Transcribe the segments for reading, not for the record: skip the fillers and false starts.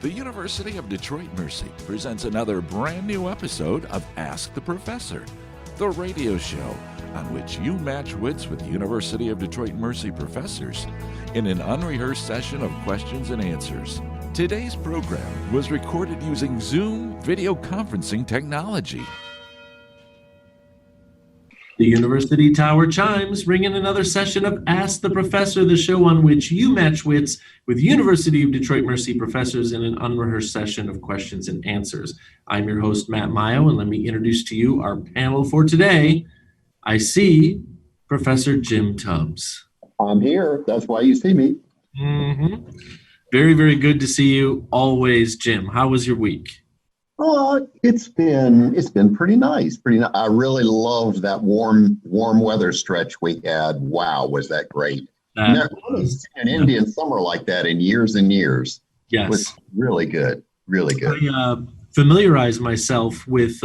The University of Detroit Mercy presents another brand new episode of Ask the Professor, the radio show on which you match wits with University of Detroit Mercy professors in an unrehearsed session of questions and answers. Today's program was recorded using Zoom video conferencing technology. The University Tower chimes, ring in another session of Ask the Professor, the show on which you match wits with University of Detroit Mercy professors in an unrehearsed session of questions and answers. I'm your host, Matt Mayo, and let me introduce to you our panel for today. I see Professor Jim Tubbs. I'm here. That's why you see me. Very, very good to see you always, Jim. How was your week? Oh, it's been pretty nice. I really loved that warm weather stretch we had. Wow, was that great? Never seen an Indian summer like that in years and years. Yes, it was really good. Really good. I familiarized myself with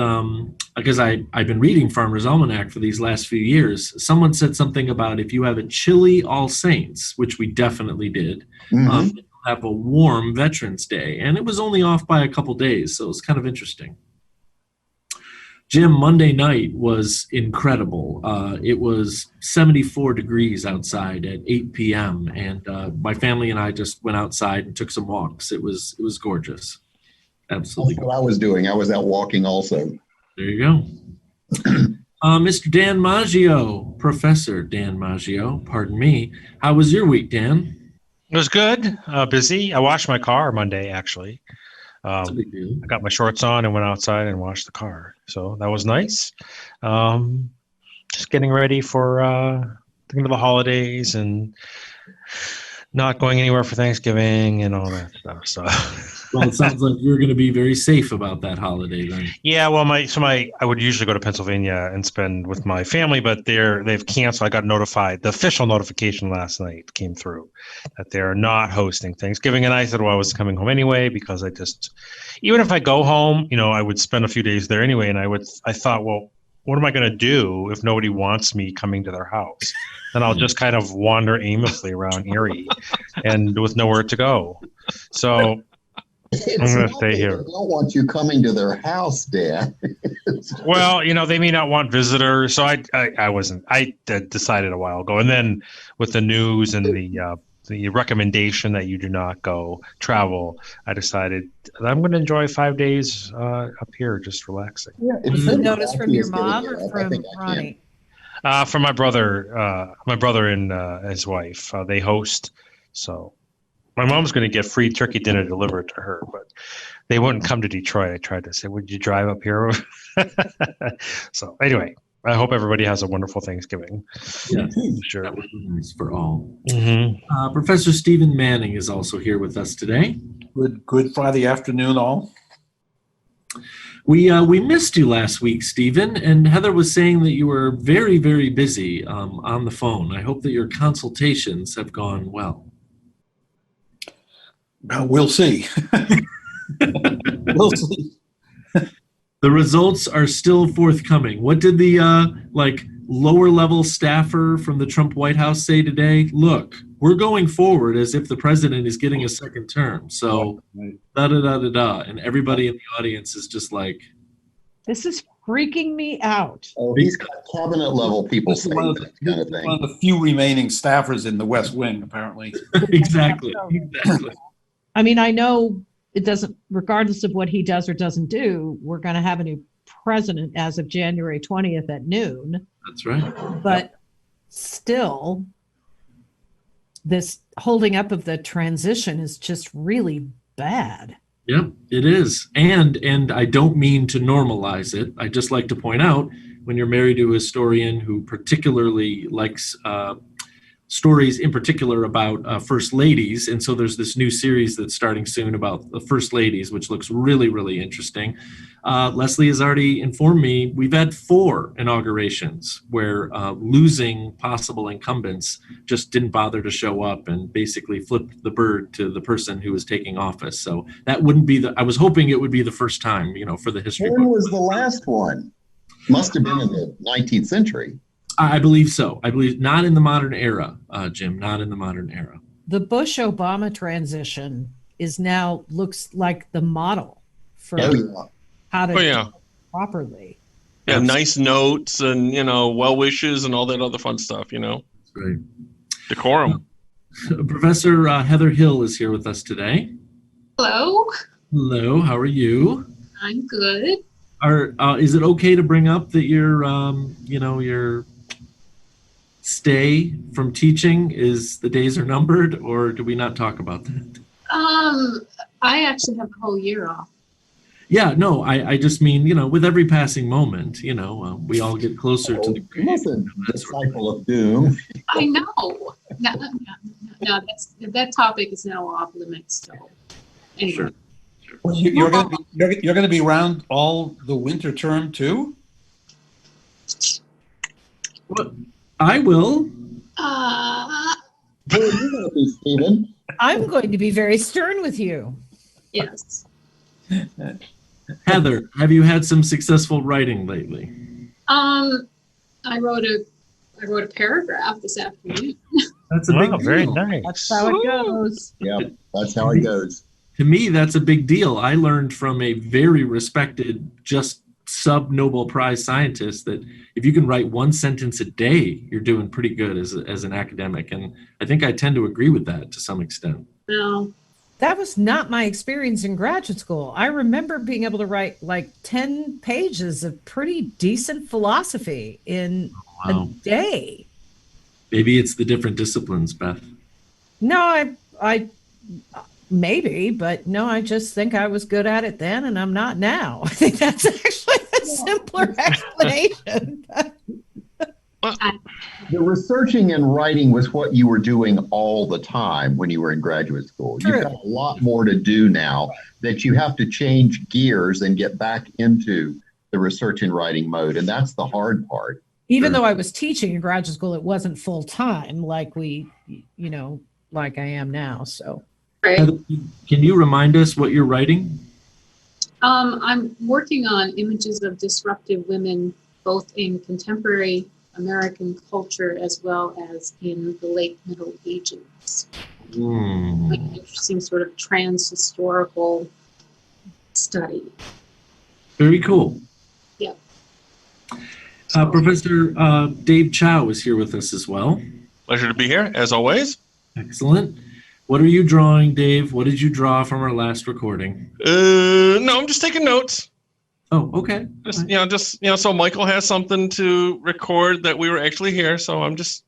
because I've been reading Farmer's Almanac for these last few years. Someone said something about if you have a chilly All Saints, which we definitely did. Have a warm Veterans Day, and it was only off by a couple days, so it's kind of interesting. Jim, Monday night was incredible. It was 74 degrees outside at 8 p.m., and my family and I just went outside and took some walks. It was gorgeous. Absolutely. That's what I was doing. I was out walking also. There you go. Mr. Dan Maggio, Professor Dan Maggio, pardon me. How was your week, Dan? It was good. Busy. I washed my car Monday, actually. I got my shorts on and went outside and washed the car. So that was nice. Just getting ready for the holidays and not going anywhere for Thanksgiving and all that stuff. So, well, it sounds like you're going to be very safe about that holiday then. Yeah, well, I would usually go to Pennsylvania and spend with my family, but they've canceled. I got notified. The official notification last night came through that they're not hosting Thanksgiving, and I said, well, I was coming home anyway because even if I go home, I would spend a few days there anyway, and I thought, well, what am I going to do if nobody wants me coming to their house? Then I'll just kind of wander aimlessly around Erie and with nowhere to go. So I'm going to stay here. They don't want you coming to their house, Dan. Well, they may not want visitors. So I wasn't. I decided a while ago. And then with the news and the recommendation that you do not travel, I decided that I'm going to enjoy 5 days up here, just relaxing. Yeah, was the notice from your mom or from Ronnie? From my brother and his wife. They host. So my mom's going to get free turkey dinner delivered to her, but they wouldn't come to Detroit. I tried to say, would you drive up here? So anyway, I hope everybody has a wonderful Thanksgiving. Yeah, sure. That would be nice for all. Mm-hmm. Professor Stephen Manning is also here with us today. Good Friday afternoon, all. We missed you last week, Stephen, and Heather was saying that you were very, very busy on the phone. I hope that your consultations have gone well. We'll see. We'll see. The results are still forthcoming. What did the lower level staffer from the Trump White House say today? Look, we're going forward as if the president is getting a second term. So da-da-da-da-da. And everybody in the audience is just like, this is freaking me out. Oh, he's got cabinet level people saying that kind of thing. One of the few remaining staffers in the West Wing, apparently. Exactly. I mean, I know it doesn't, regardless of what he does or doesn't do, we're going to have a new president as of January 20th at noon. That's right. But still, this holding up of the transition is just really bad. Yeah, it is. And I don't mean to normalize it. I just like to point out when you're married to a historian who particularly likes stories in particular about first ladies. And so there's this new series that's starting soon about the first ladies, which looks really, really interesting. Leslie has already informed me we've had 4 inaugurations where losing possible incumbents just didn't bother to show up and basically flipped the bird to the person who was taking office. So that wouldn't be I was hoping it would be the first time, for the history book. When was the last one? Must have been in the 19th century. I believe so. I believe not in the modern era, Jim, not in the modern era. The Bush-Obama transition is now looks like the model for Oh, yeah. how to Oh, yeah. do it properly. Yeah, nice notes and, well wishes and all that other fun stuff, Right. decorum. Professor Heather Hill is here with us today. Hello, Hello, how are you? I'm good. Is it okay to bring up that your stay from teaching the days are numbered, or do we not talk about that? I actually have the whole year off. Yeah, no, I just mean, with every passing moment, we all get closer to the grave. Listen, disciple of doom. I know. No, that topic is now off limits. So anyway, Sure. Well, you're going to be around all the winter term too? Well, I will. Where are you going to be, Stephen? I'm going to be very stern with you. yes. Heather, have you had some successful writing lately? I wrote a paragraph this afternoon. That's a Wow, big very deal. nice. That's how it goes. Yeah, that's how it goes. To me, that's a big deal. I learned from a very respected, just sub-Nobel Prize scientist that if you can write one sentence a day, you're doing pretty good as an academic. And I think I tend to agree with that to some extent. No. That was not my experience in graduate school. I remember being able to write like 10 pages of pretty decent philosophy in Wow. a day. Maybe it's the different disciplines, Beth. No, I maybe, but no, I just think I was good at it then and I'm not now. I think that's actually a simpler explanation. The researching and writing was what you were doing all the time when you were in graduate school. True. You've got a lot more to do now that you have to change gears and get back into the research and writing mode. And that's the hard part. Even Sure. though I was teaching in graduate school, it wasn't full time like like I am now. So Right. Heather, can you remind us what you're writing? I'm working on images of disruptive women, both in contemporary American culture as well as in the late Middle Ages. Like an interesting sort of trans-historical study. Very cool. Yeah. Professor Dave Chow is here with us as well. Pleasure to be here, as always. Excellent. What are you drawing, Dave? What did you draw from our last recording? No, I'm just taking notes. Oh, okay. Just so Michael has something to record that we were actually here. So I'm just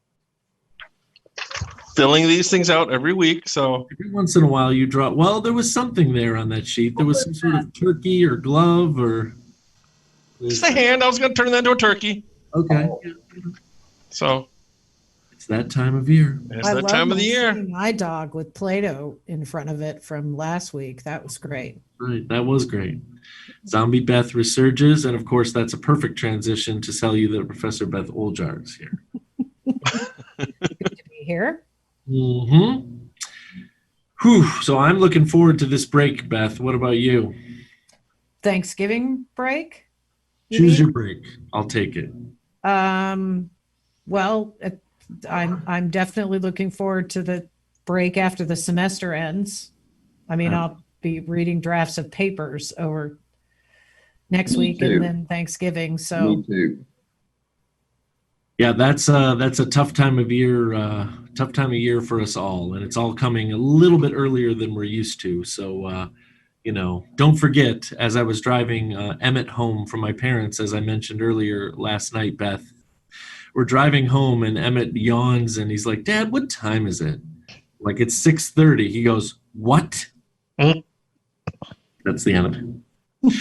filling these things out every week. So Every once in a while you draw. Well, there was something there on that sheet. There was some sort of turkey or glove or. just a hand. I was going to turn that into a turkey. Okay. So It's that time of year. it's I that love time of the year. seeing my dog with Play-Doh in front of it from last week. That was great. Right. That was great. Zombie Beth resurges. And of course, that's a perfect transition to tell you that Professor Beth Oljar is here. Good to be here. Mm-hmm. Whew. So I'm looking forward to this break, Beth. What about you? Thanksgiving break? you Choose mean? your break. I'll take it. Well, I'm definitely looking forward to the break after the semester ends. I mean, I'll be reading drafts of papers over next Me week too. and then Thanksgiving. So Me too. Yeah, that's a tough time of year. Tough time of year for us all, and it's all coming a little bit earlier than we're used to. So, don't forget. As I was driving Emmett home from my parents, as I mentioned earlier last night, Beth, we're driving home, and Emmett yawns, and he's like, "Dad, what time is it?" Like, it's 6:30. He goes, "What?" That's the end of it.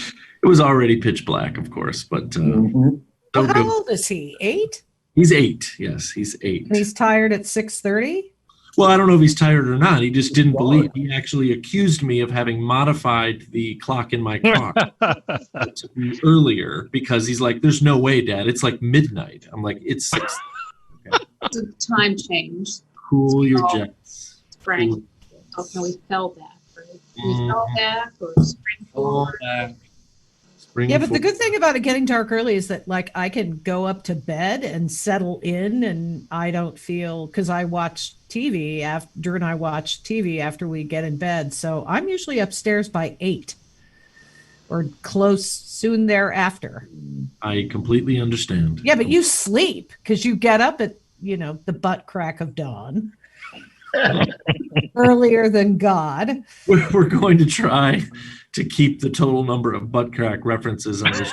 It was already pitch black, of course, but Mhm. so how good. old is he? 8? He's 8. Yes, he's 8. And he's tired at 6:30? Well, I don't know if he's tired or not. He just didn't Right. believe. He actually accused me of having modified the clock in my car to be earlier because he's like, "There's no way, Dad. It's like midnight." I'm like, "It's 6." It's a time change. Cool your Oh. jets. Spring. Oh, no, we fell back. Right? We Mm. fell back or spring All forward. back. Yeah, but the good thing about it getting dark early is that like I can go up to bed and settle in, and I don't feel, because I watch TV after Drew and I watch TV after we get in bed. So I'm usually upstairs by 8 or close soon thereafter. I completely understand. Yeah, but you sleep because you get up at, the butt crack of dawn earlier than God. We're going to try to keep the total number of butt crack references on this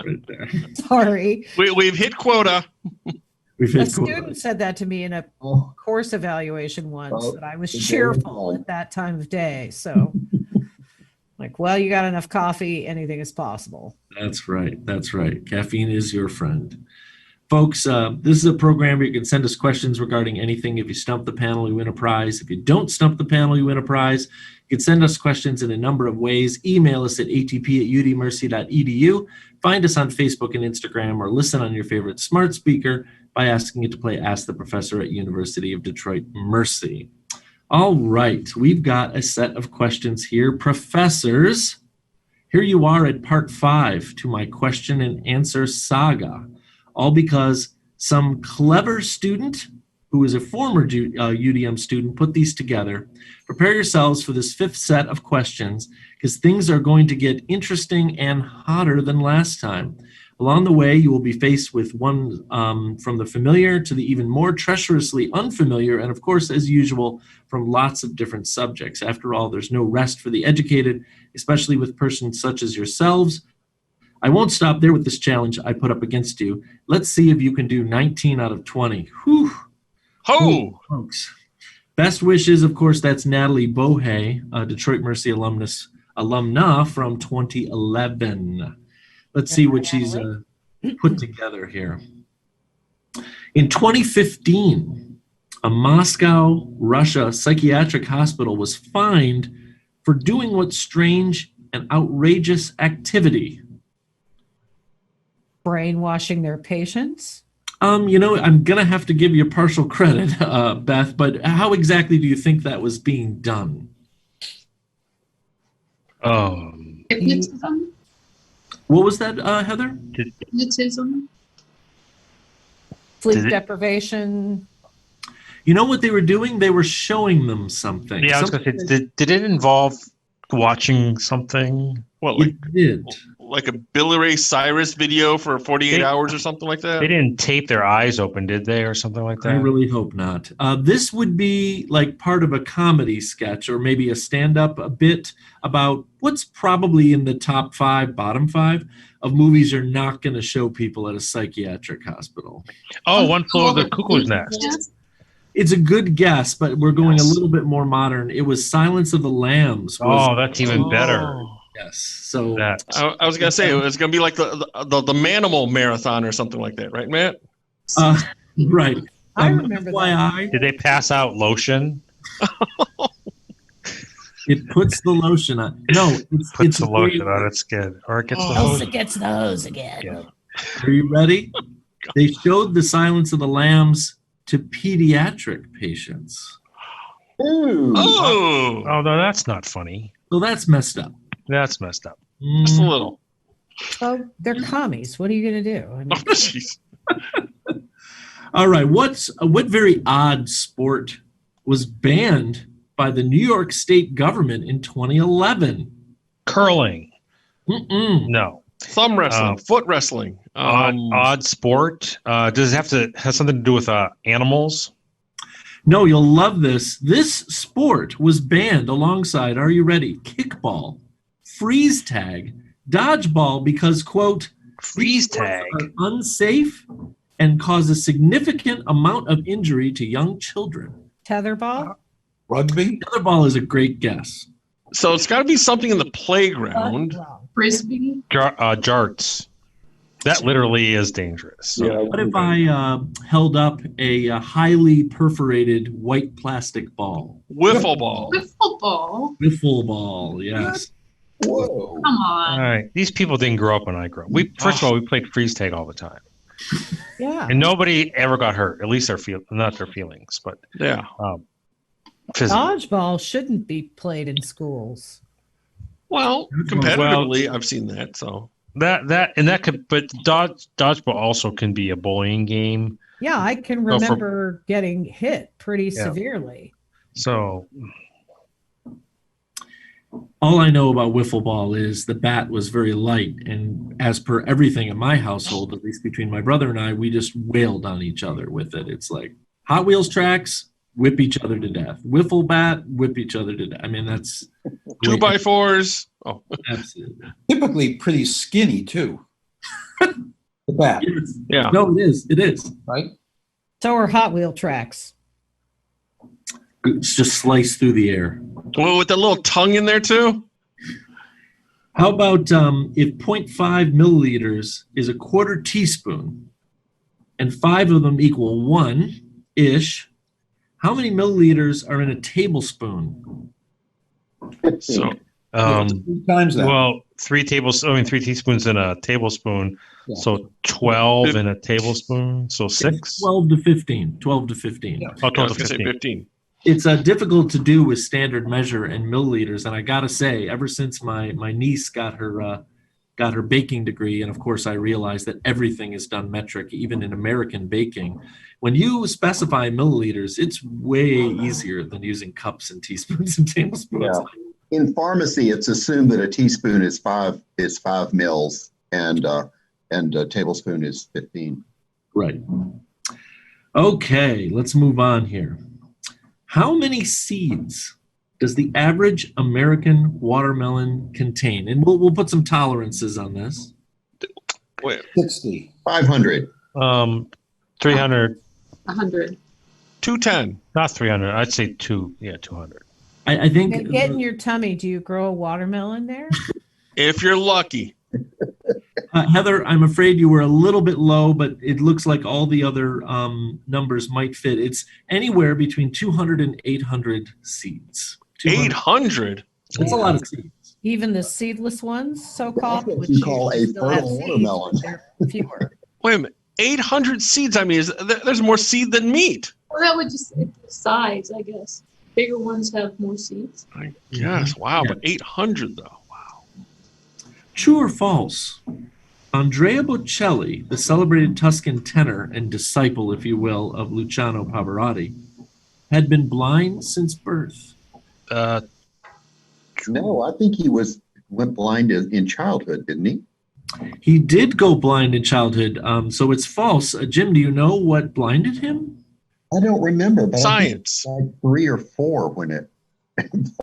right there. Sorry. We've hit quota. We've hit A student said that to me in a course evaluation once, that I was cheerful at that time of day. So like, well, you got enough coffee, anything is possible. That's right. That's right. Caffeine is your friend. Folks, this is a program where you can send us questions regarding anything. If you stump the panel, you win a prize. If you don't stump the panel, you win a prize. You can send us questions in a number of ways. Email us at atp@udmercy.edu. Find us on Facebook and Instagram, or listen on your favorite smart speaker by asking it to play Ask the Professor at University of Detroit Mercy. All right, we've got a set of questions here. Professors, here you are at part 5 to my question and answer saga. All because some clever student who is a former UDM student put these together. Prepare yourselves for this 5th set of questions, because things are going to get interesting and hotter than last time. Along the way, you will be faced with one from the familiar to the even more treacherously unfamiliar, and of course, as usual, from lots of different subjects. After all, there's no rest for the educated, especially with persons such as yourselves. I won't stop there with this challenge I put up against you. Let's see if you can do 19 out of 20. Whew. Ho! Folks. Best wishes, of course, that's Natalie Bohe, Detroit Mercy alumna from 2011. Let's see what she's put together here. In 2015, a Moscow, Russia psychiatric hospital was fined for doing what strange and outrageous activity? Brainwashing their patients? I'm going to have to give you partial credit, Beth, but how exactly do you think that was being done? Hypnotism? What was that, Heather? Hypnotism? Sleep deprivation? You know what they were doing? They were showing them something. Yeah, I was going to say, did it involve watching something? What, It did. like a Billy Ray Cyrus video for 48 hours or something like that? They didn't tape their eyes open, did they, or something like that? I really hope not. This would be like part of a comedy sketch, or maybe a stand-up a bit about what's probably in the top 5, bottom 5 of movies you're not going to show people at a psychiatric hospital. Oh, One Flew Over the Cuckoo's Nest. Yes. It's a good guess, but we're going a little bit more modern. It was Silence of the Lambs. Oh, that's even better. Yes. So I was gonna say it was gonna be like the Manimal marathon or something like that, right, Matt? right. I remember FYI, Did they pass out lotion? it puts the lotion on. No, Puts it's the lotion on its skin, or it gets the Elsa lotion. gets those again. Yeah. Are you ready? They showed the Silence of the Lambs to pediatric patients. Ooh. Oh, Oh no, that's not funny. So that's messed up. That's messed up. just a little. Well, they're commies. What are you going to do? I mean, Oh, jeez. All right. What very odd sport was banned by the New York State government in 2011? Curling. Mm-mm. No. Thumb wrestling, foot wrestling. Odd sport. Does it have something to do with animals? No, you'll love this. This sport was banned alongside, are you ready? Kickball, freeze tag, dodgeball, because, quote, Freeze these sports tag. are unsafe and cause a significant amount of injury to young children. tetherball? Rugby? Tetherball is a great guess. So it's got to be something in the playground. Frisbee? Jarts. That literally is dangerous. What if I held up a highly perforated white plastic ball? Wiffle ball. Wiffle ball? Wiffle ball, yes. Whoa. Come All on. right. These people didn't grow up when I grew up. First of all, we played freeze tag all the time. Yeah. And nobody ever got hurt, at least not their feelings, but Yeah. physically. Dodgeball shouldn't be played in schools. Well, competitively, I've seen that. So that could, but dodgeball also can be a bullying game. Yeah, I can So for- remember getting hit pretty Yeah. severely. So All I know about wiffle ball is the bat was very light, and as per everything in my household, at least between my brother and I, we just wailed on each other with it. It's like Hot Wheels tracks, whip each other to death. Wiffle bat, whip each other to death. I mean, that's 2x4s. Oh, absolutely. Typically pretty skinny too. The bat, yeah. No, it is. It is. right? So are Hot Wheel tracks. It's just sliced through the air. Well, with the little tongue in there too. How about if 0.5 milliliters is a quarter teaspoon and 5 of them equal 1-ish, how many milliliters are in a tablespoon? So 3 times that. well, 3 teaspoons in a tablespoon. Yeah. So 12 in a tablespoon. So 6. 12 to 15. 12 to 15. Yeah. Oh, I 12 was to gonna say 15. 15. It's difficult to do with standard measure and milliliters. And I got to say, ever since my niece got her baking degree, and of course I realized that everything is done metric, even in American baking. When you specify milliliters, it's way easier than using cups and teaspoons and tablespoons. Yeah. In pharmacy, it's assumed that a teaspoon is 5 mils and a tablespoon is 15. Right. Okay, let's move on here. How many seeds does the average American watermelon contain? And we'll put some tolerances on this. Wait, 60. 500. 300, 100. 210. not 300. I'd say 200. I think Get in your tummy. Do you grow a watermelon there? If you're lucky. Heather, I'm afraid you were a little bit low, but it looks like all the other numbers might fit. It's anywhere between 200 and 800 seeds. 200. 800. That's a lot of seeds. Even the seedless ones, so-called? That's what which you call a still have fertile seeds, watermelon. but they're fewer. Wait a minute. 800 seeds. I mean, there's more seed than meat. Well, that would just size, I guess. Bigger ones have more seeds. I guess. Wow. Yeah. But 800 though. Wow. True or false? Andrea Bocelli, the celebrated Tuscan tenor and disciple, if you will, of Luciano Pavarotti, had been blind since birth. No, I think he went blind in childhood, didn't he? He did go blind in childhood, so it's false. Jim, do you know what blinded him? I don't remember, but Science. I think like 3 or 4 when it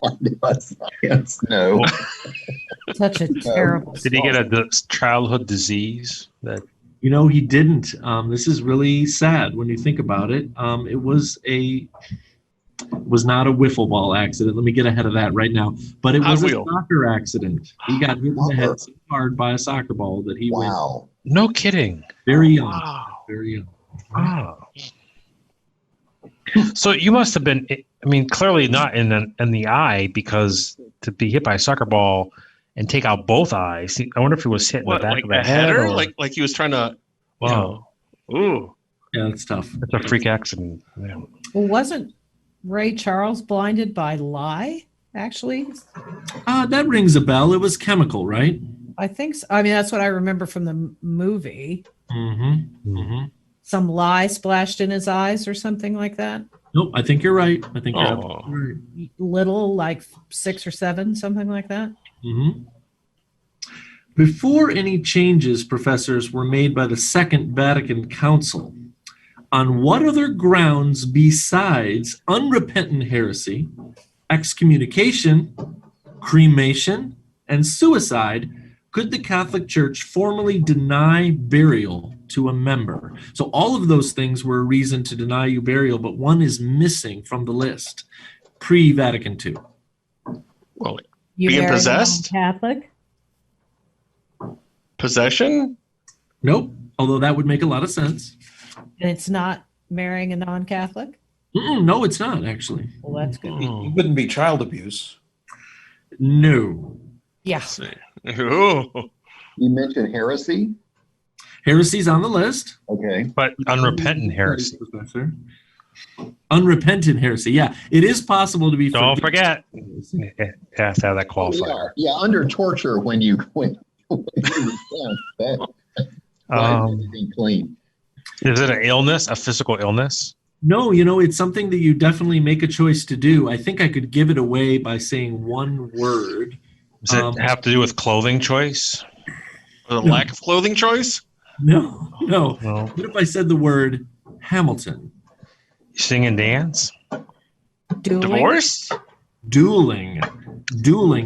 blinded by science. No. Such a terrible. Did he get a childhood disease? That You know, he didn't. This is really sad when you think about it. It was not a wiffle ball accident. Let me get ahead of that right now. But it was Hot a wheel. soccer accident. He got hit in the head Soccer. so hard by a soccer ball that he went Wow. no kidding. very young. Wow. Very young. Wow. So you must have been. I mean, clearly not in the eye, because to be hit by a soccer ball and take out both eyes. I wonder if he was hit in What, the back like of the a head. header? Or, Like he was trying to. wow, Ooh. Yeah, that's tough. it's a freak accident. Yeah. Well, wasn't Ray Charles blinded by lye, actually? That rings a bell. It was chemical, right? I think so. I mean, that's what I remember from the movie. Mm-hmm. Mm-hmm. Some lye splashed in his eyes or something like that. Nope, I think you're right. I think you're Oh. absolutely right. Little, like 6 or 7, something like that. Mm-hmm. Before any changes, professors, were made by the Second Vatican Council, on what other grounds besides unrepentant heresy, excommunication, cremation, and suicide could the Catholic Church formally deny burial to a member? So all of those things were a reason to deny you burial, but one is missing from the list, pre-Vatican II. Well, You Being married a possessed? Catholic? possession. Nope, although that would make a lot of sense. And it's not marrying a non-Catholic? No, it's not, actually. Well, that's good. It wouldn't be child abuse. No. Yeah. Ooh. You mentioned heresy. Heresy's on the list. Okay. But unrepentant heresy. Professor. Unrepentant heresy. Yeah, it is possible to be. Don't forget. forgiven. You have to have that qualifier. Yeah, under torture when you repent, that be clean. Is it an illness, a physical illness? No, it's something that you definitely make a choice to do. I think I could give it away by saying one word. Does it have to do with clothing choice? Or the lack of clothing choice? No. No. What if I said the word Hamilton? Sing and dance? Dueling? Divorce? Dueling.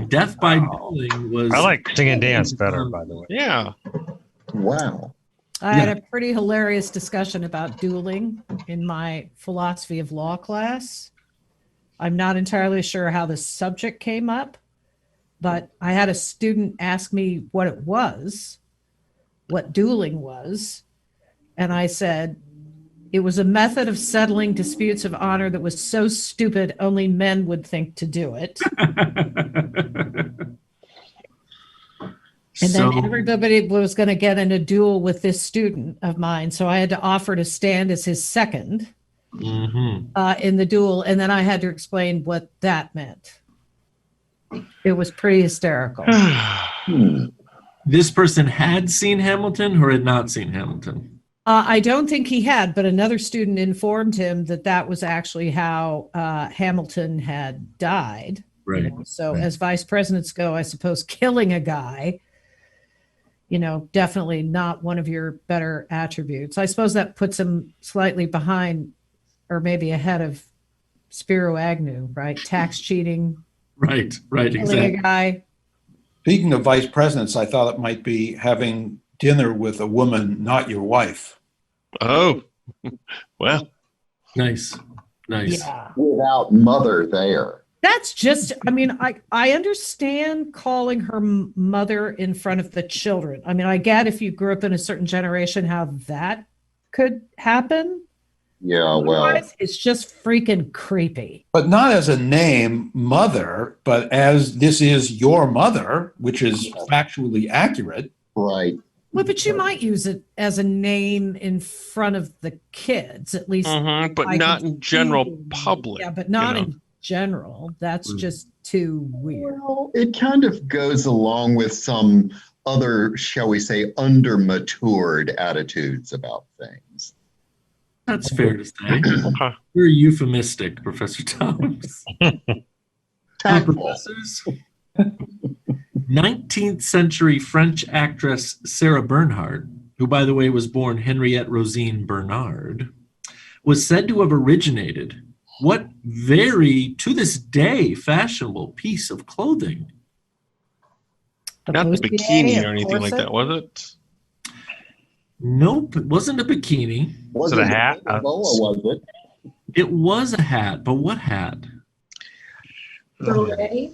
Death by dueling was. I like sing and dance better, by the way. Yeah. Wow. I had a pretty hilarious discussion about dueling in my philosophy of law class. I'm not entirely sure how the subject came up, but I had a student ask me what it was, what dueling was, and I said it was a method of settling disputes of honor that was so stupid only men would think to do it. And then everybody was going to get in a duel with this student of mine. So I had to offer to stand as his second in the duel. And then I had to explain what that meant. It was pretty hysterical. This person had seen Hamilton or had not seen Hamilton? I don't think he had, but another student informed him that that was actually how Hamilton had died. Right. So as vice presidents go, I suppose killing a guy, definitely not one of your better attributes. I suppose that puts him slightly behind or maybe ahead of Spiro Agnew, right? Tax cheating. Right, Killing exactly. a guy. Speaking of vice presidents, I thought it might be having dinner with a woman, not your wife. Oh, well. Nice. Yeah. Without mother there. That's just, I understand calling her mother in front of the children. I get if you grew up in a certain generation how that could happen. Yeah, well. Otherwise, it's just freaking creepy. But not as a name, mother, but as this is your mother, which is factually accurate. Right. Well, but you might use it as a name in front of the kids, at least. But I not can in general see- public. Yeah, but not you know. in general. That's just too weird. Well, it kind of goes along with some other, shall we say, under-matured attitudes about things. That's fair to say. Okay. Very euphemistic, Professor Thomas. Tactful. Professors. 19th century French actress Sarah Bernhardt, who, by the way, was born Henriette Rosine Bernard, was said to have originated what very, to this day, fashionable piece of clothing. Not the bustier, bikini a or anything like corset? that, was it? Nope, it wasn't a bikini. Was it a hat? Boa, was it? It was a hat, but what hat? Beret?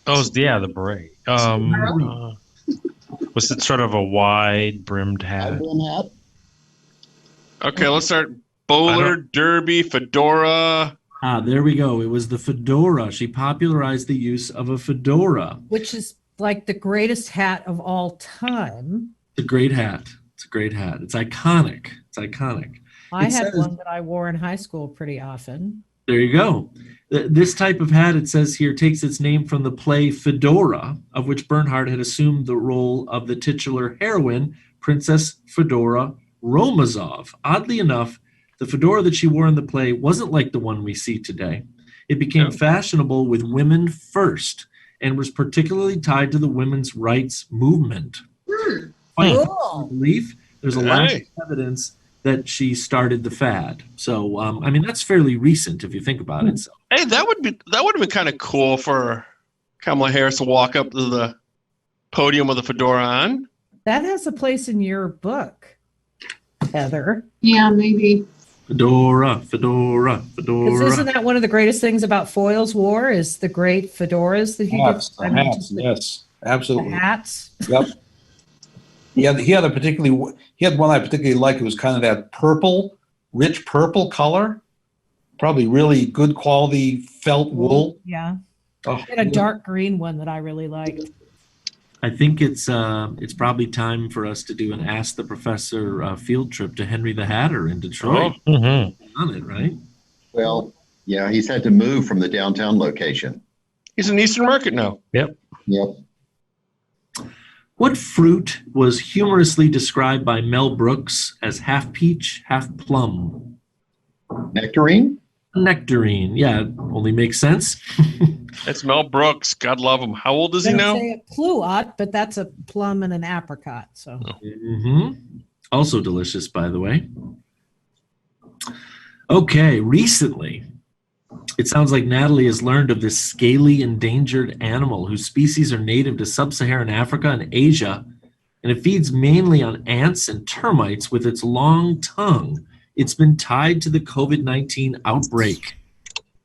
Oh, yeah, the beret. Was it sort of a wide brimmed hat? Brim hat? Okay, let's start. Bowler, derby, fedora. Ah, there we go. It was the fedora. She popularized the use of a fedora. Which is like the greatest hat of all time. It's a great hat. It's a great hat. It's iconic. It's iconic. I It had says- one that I wore in high school pretty often. There you go. This type of hat, it says here, takes its name from the play Fedora, of which Bernhardt had assumed the role of the titular heroine, Princess Fedora Romazov. Oddly enough, the fedora that she wore in the play wasn't like the one we see today. It became fashionable with women first and was particularly tied to the women's rights movement. Cool. Belief, there's a lack of Hey. evidence that she started the fad. So, that's fairly recent if you think about it. So, Hey, that would have been kind of cool for Kamala Harris to walk up to the podium with a fedora on. That has a place in your book, Heather. Yeah, maybe. fedora. 'Cause isn't that one of the greatest things about Foyle's War is the great fedoras that he Hats, gets? the hats, yes, The absolutely. hats. Yep. He had one I particularly liked. It was kind of that purple, rich purple color. Probably really good quality felt wool. Yeah. Oh, He had a dark green one that I really liked. I think it's probably time for us to do an Ask the Professor field trip to Henry the Hatter in Detroit. Oh, mm-hmm. On it, right? Well, yeah, he's had to move from the downtown location. He's in Eastern Market now. Yep. What fruit was humorously described by Mel Brooks as half peach, half plum? Nectarine? Nectarine. Yeah, only makes sense. It's Mel Brooks. God love him. How old is he They now? say a pluot, but that's a plum and an apricot. So Also delicious, by the way. Okay, recently, it sounds like Natalie has learned of this scaly endangered animal whose species are native to sub-Saharan Africa and Asia, and it feeds mainly on ants and termites with its long tongue. It's been tied to the COVID-19 outbreak.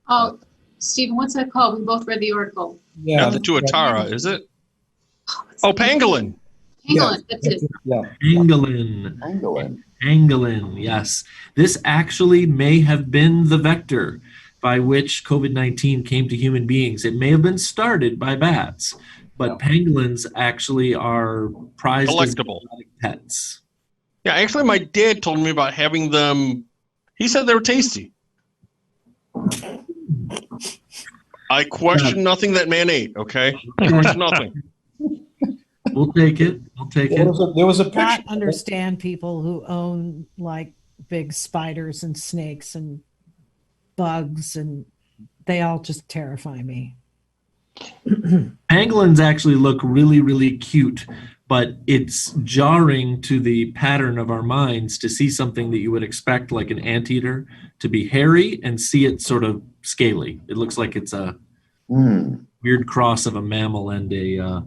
Oh, Stephen, what's that called? We both read the article. Yeah. Not the tuatara, is it? Oh, pangolin. Pangolin, that's it. Yeah. Pangolin. Pangolin, yes. This actually may have been the vector by which COVID-19 came to human beings. It may have been started by bats, but pangolins actually are prized as Delectable. pets. Yeah, actually, my dad told me about having them. He said they were tasty. I question nothing that man ate, okay? I question nothing. We'll take it. We'll take There it. was a not picture. understand people who own like big spiders and snakes and bugs, and they all just terrify me. Pangolins actually look really, really cute, but it's jarring to the pattern of our minds to see something that you would expect, like an anteater, to be hairy and see it sort of scaly. It looks like it's a weird cross of a mammal and a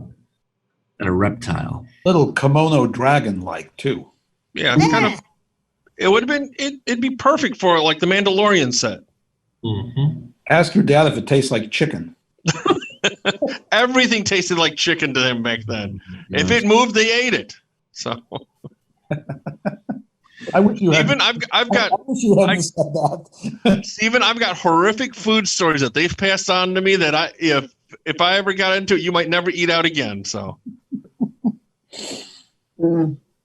reptile. Little kimono dragon-like too. Yeah, it's kind of. It would have been. It'd be perfect for like the Mandalorian set. Mm-hmm. Ask your dad if it tastes like chicken. Everything tasted like chicken to them back then. If it moved, they ate it. So I wish you had. even I've got I wish you hadn't said that. Stephen, I've got horrific food stories that they've passed on to me that if I ever got into it, you might never eat out again. So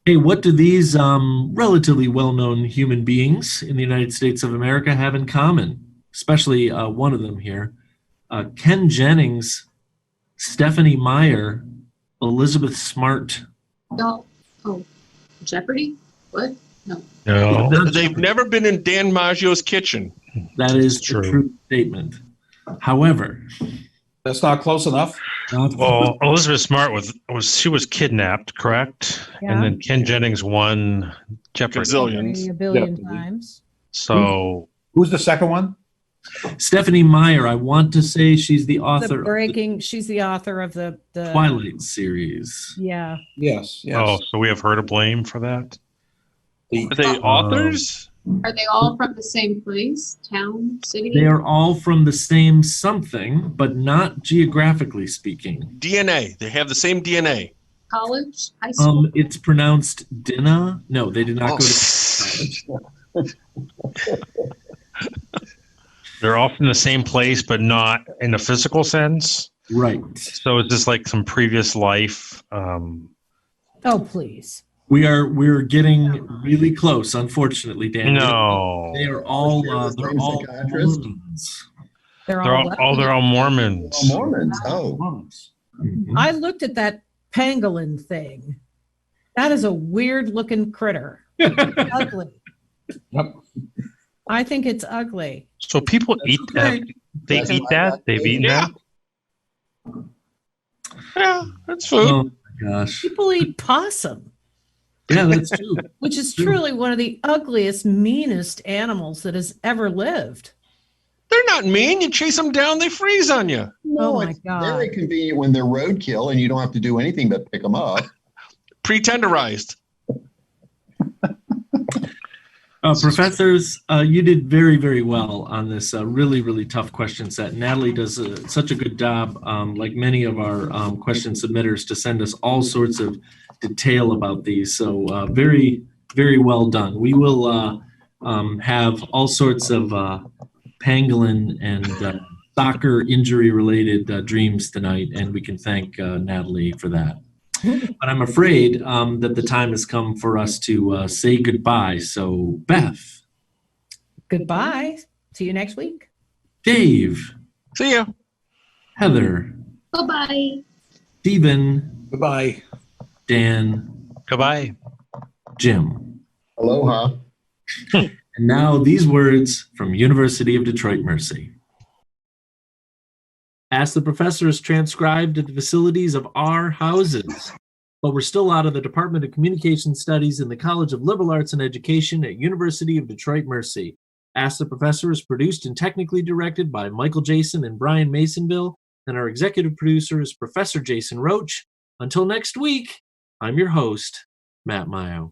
Hey, what do these relatively well-known human beings in the United States of America have in common? Especially one of them here. Ken Jennings, Stephanie Meyer, Elizabeth Smart. No. Oh, Jeopardy? What? No. No. they've never been in Dan Maggio's kitchen. That is True. a true statement. However, That's not close enough. Well, Elizabeth Smart was kidnapped, correct? Yeah. And then Ken Jennings won Jeopardy. Gazillions. A billion Yeah. times. So Who's the second one? Stephanie Meyer, I want to say she's the The author of breaking. She's the author of the the Twilight series. Yeah. Yes. Yes. oh, so we have her to blame for that? Are they authors? Are they all from the same place? Town? City? They are all from the same something, but not geographically speaking. DNA. They have the same DNA. College? High school? It's pronounced Dinah. No, they did not Oh. go to college. They're all from the same place, but not in a physical sense. Right. So it's just like some previous life. Oh, please. We're getting really close, unfortunately, Dan. No, They are all they're Same all psychiatrist? Mormons. They're they're all. all Mormons. Oh, Mormons. Oh, Mhm. I looked at that pangolin thing. That is a weird looking critter. Ugly. Yep. I think it's ugly. So people eat that. okay. They That's eat why that. that- They've eaten Yeah. that. Yeah, that's food. Oh my gosh. People eat possum, Yeah, that's true. which is True. truly one of the ugliest, meanest animals that has ever lived. They're not mean. You chase them down, they freeze on you. Oh my it's God. very convenient when they're roadkill and you don't have to do anything but pick them up. Pre-tenderized. Professors, you did very, very well on this really, really tough question set. Natalie does such a good job, like many of our question submitters, to send us all sorts of detail about these. So very, very well done. We will have all sorts of pangolin and soccer injury-related dreams tonight, and we can thank Natalie for that. But I'm afraid that the time has come for us to say goodbye. So, Beth, Goodbye. See you next week. Dave, See ya. Heather, Bye-bye. Stephen, Goodbye. Dan, Goodbye. Jim. Aloha. And now these words from University of Detroit Mercy. Ask the Professor is transcribed at the facilities of our houses, but we're still out of the Department of Communication Studies in the College of Liberal Arts and Education at University of Detroit Mercy. Ask the Professor is produced and technically directed by Michael Jason and Brian Masonville, and our executive producer is Professor Jason Roach. Until next week, I'm your host, Matt Mayo.